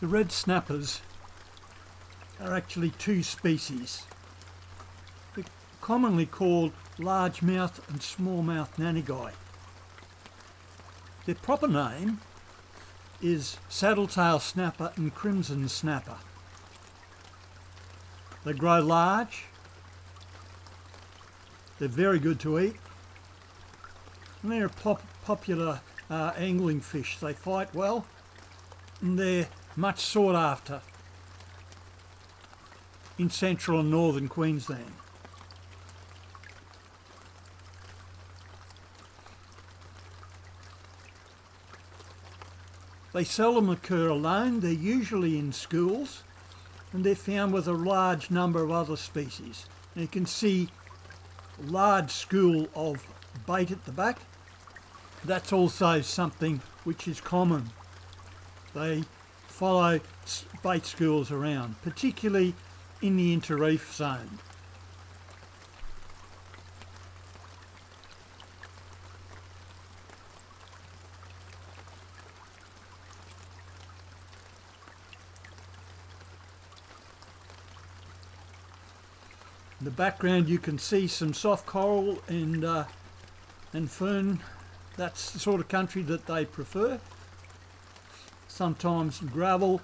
The red snappers are actually two species. They're commonly called largemouth and smallmouth nannygai. Their proper name is saddletail snapper and crimson snapper. They grow large, they're very good to eat, and they're a popular angling fish. They fight well and they're much sought after in central and northern Queensland. They seldom occur alone. They're usually in schools and they're found with a large number of other species. And you can see a large school of bait at the back. That's also something which is common. They follow bait schools around, particularly in the interreef zone. In the background you can see some soft coral and fern. That's the sort of country that they prefer. Sometimes gravel.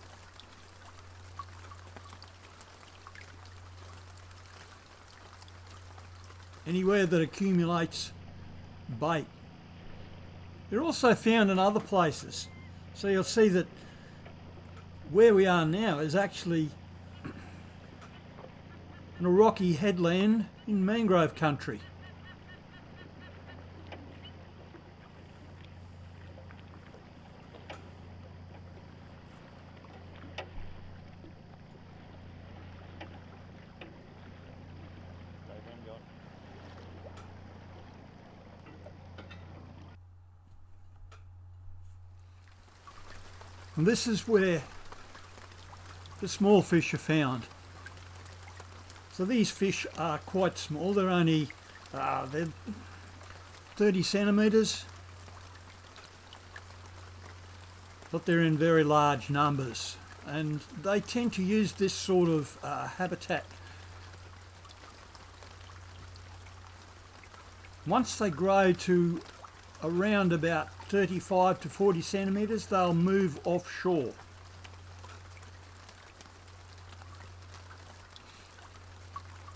Anywhere that accumulates bait. They're also found in other places. So you'll see that where we are now is actually in a rocky headland in mangrove country. And this is where the small fish are found. So these fish are quite small. They're only they're 30 centimetres, but they're in very large numbers, and they tend to use this sort of habitat. Once they grow to around about 35 to 40 centimetres, they'll move offshore.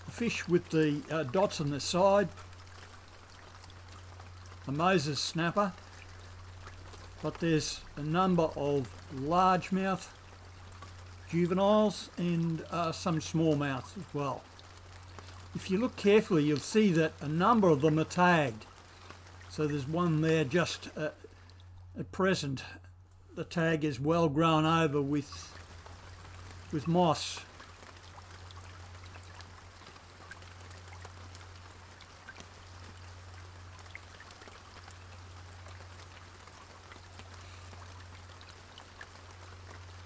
The fish with the dots on the side, a Moses snapper, but there's a number of largemouth, juveniles and some smallmouth as well. If you look carefully, you'll see that a number of them are tagged. So there's one there just at present. The tag is well grown over with moss.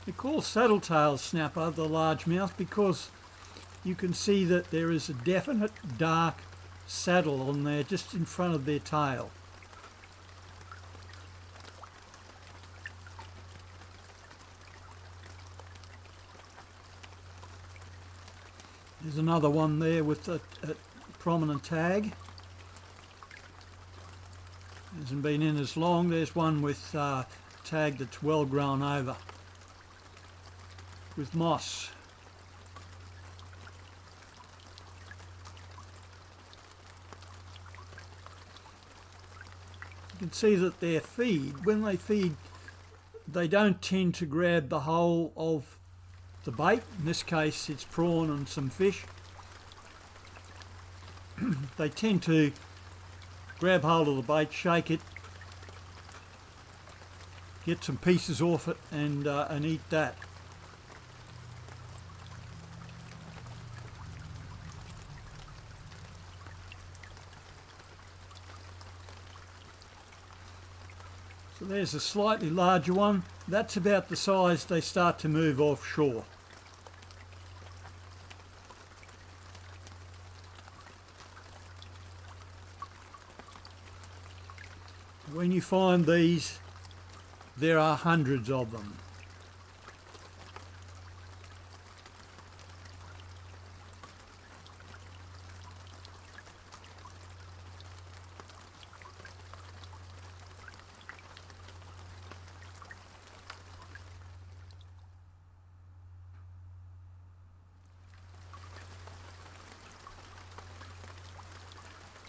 They call Saddletail snapper the largemouth because you can see that there is a definite dark saddle on there just in front of their tail. There's another one there with a prominent tag. Hasn't been in as long. There's one with a tag that's well grown over with moss. You can see that their feed, when they feed, they don't tend to grab the whole of the bait. In this case it's prawn and some fish. They tend to grab hold of the bait, shake it, get some pieces off it and eat that. So there's a slightly larger one. That's about the size they start to move offshore. When you find these, there are hundreds of them.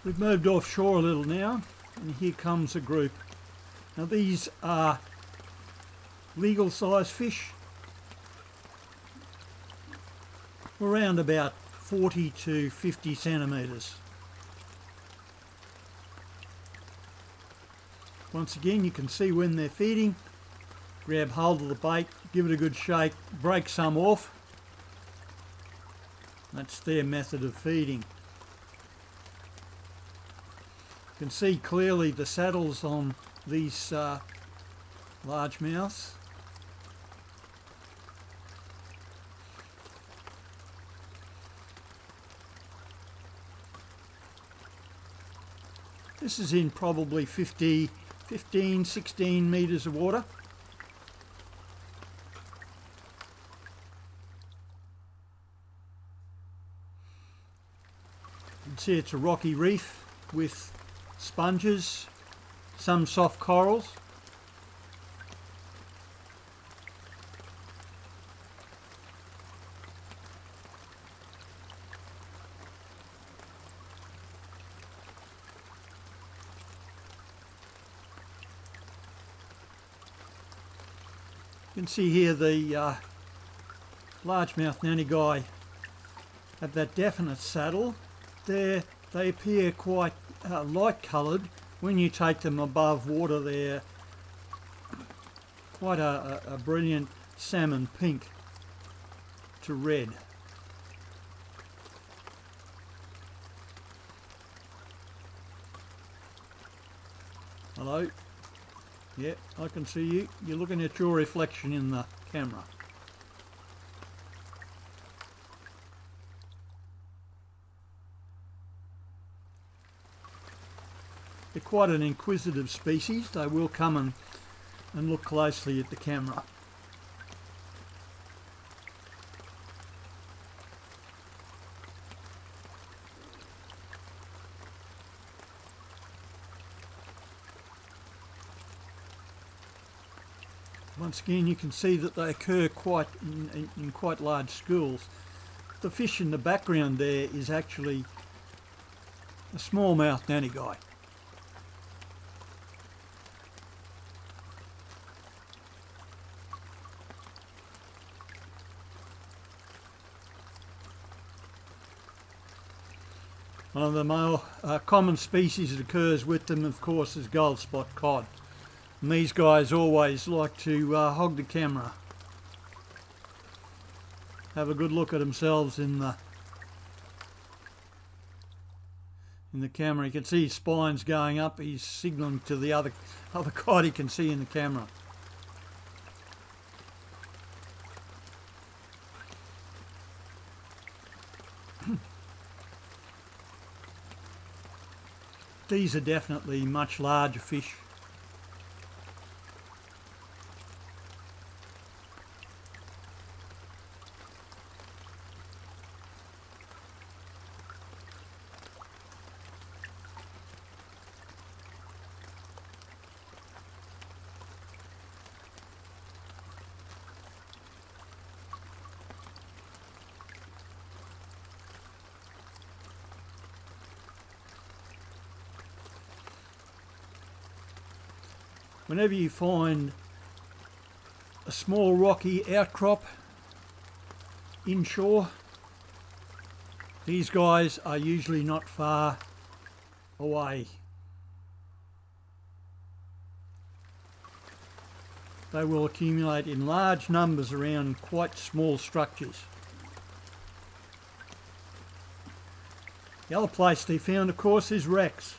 We've moved offshore a little now, and here comes a group. Now these are legal size fish, around about 40 to 50 centimetres. Once again, you can see when they're feeding, grab hold of the bait, give it a good shake, break some off. That's their method of feeding. You can see clearly the saddles on these largemouths. This is in probably 15, 16 metres of water. You can see it's a rocky reef with sponges, some soft corals. You can see here the largemouth nannygai have that definite saddle. They appear quite light coloured. When you take them above water, they're quite a brilliant salmon pink to red. Hello? Yeah, I can see you. You're looking at your reflection in the camera. They're quite an inquisitive species. They will come and look closely at the camera. Once again, you can see that they occur in quite large schools. The fish in the background there is actually a smallmouth nannygai. One of the more common species that occurs with them, of course, is gold spot cod. And these guys always like to hog the camera. Have a good look at themselves in the camera. You can see his spines going up. He's signalling to the other cod he can see in the camera. These are definitely much larger fish. Whenever you find a small rocky outcrop inshore, these guys are usually not far away. They will accumulate in large numbers around quite small structures. The other place they found, of course, is wrecks.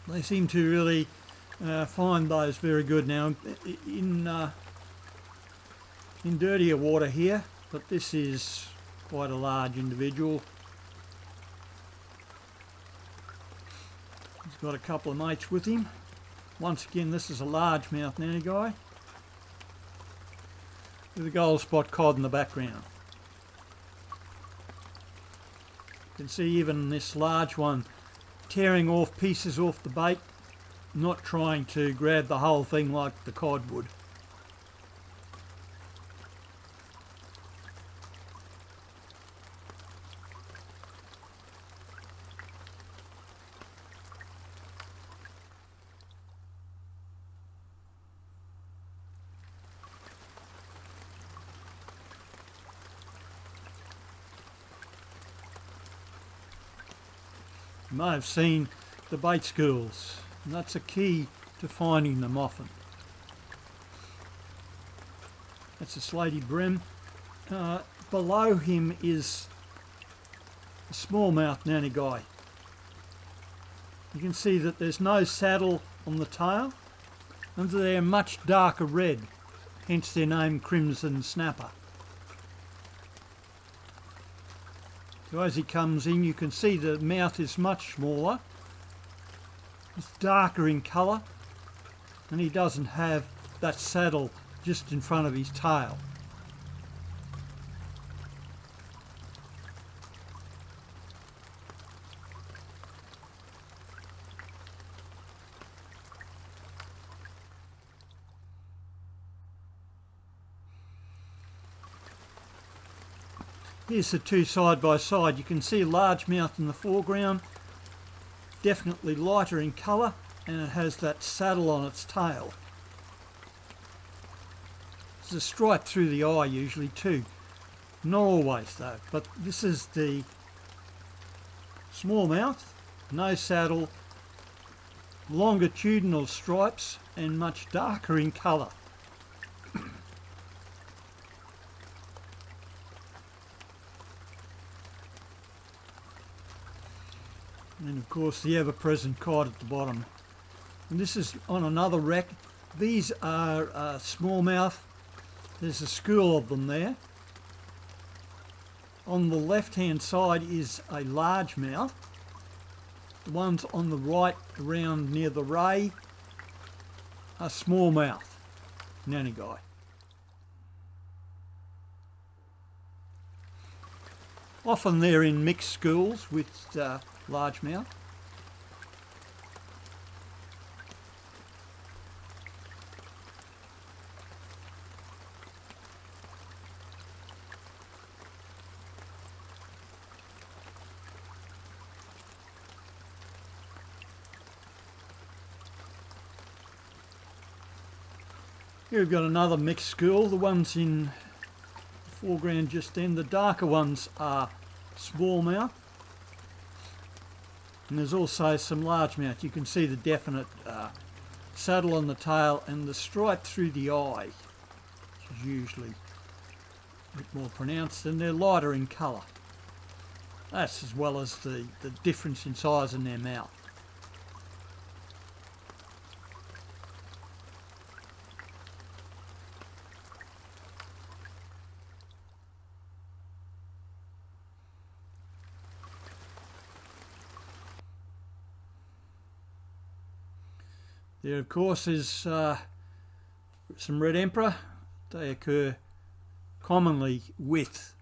They seem to really find those very good. Now in dirtier water here, but this is quite a large individual. He's got a couple of mates with him. Once again, this is a largemouth nannygai with a gold spot cod in the background. You can see even this large one tearing off pieces off the bait, not trying to grab the whole thing like the cod would. You may have seen the bait schools, and that's a key to finding them often. That's a slaty brim. Below him is a smallmouth nannygai. You can see that there's no saddle on the tail, and they're much darker red, hence their name Crimson Snapper. So as he comes in, you can see the mouth is much smaller, it's darker in colour, and he doesn't have that saddle just in front of his tail. Here's the two side by side. You can see largemouth in the foreground, definitely lighter in colour, and it has that saddle on its tail. There's a stripe through the eye usually too. Not always though, but this is the smallmouth, no saddle, longitudinal stripes and much darker in colour. And of course the ever-present cod at the bottom. And this is on another wreck. These are smallmouth. There's a school of them there. On the left-hand side is a largemouth. The ones on the right around near the ray are smallmouth nannygai. Often they're in mixed schools with largemouth. Here we've got another mixed school. The ones in the foreground just then, the darker ones are smallmouth. And there's also some largemouth. You can see the definite saddle on the tail and the stripe through the eye, which is usually a bit more pronounced, and they're lighter in colour. That's as well as the difference in size in their mouth. There of course is some red emperor. They occur commonly with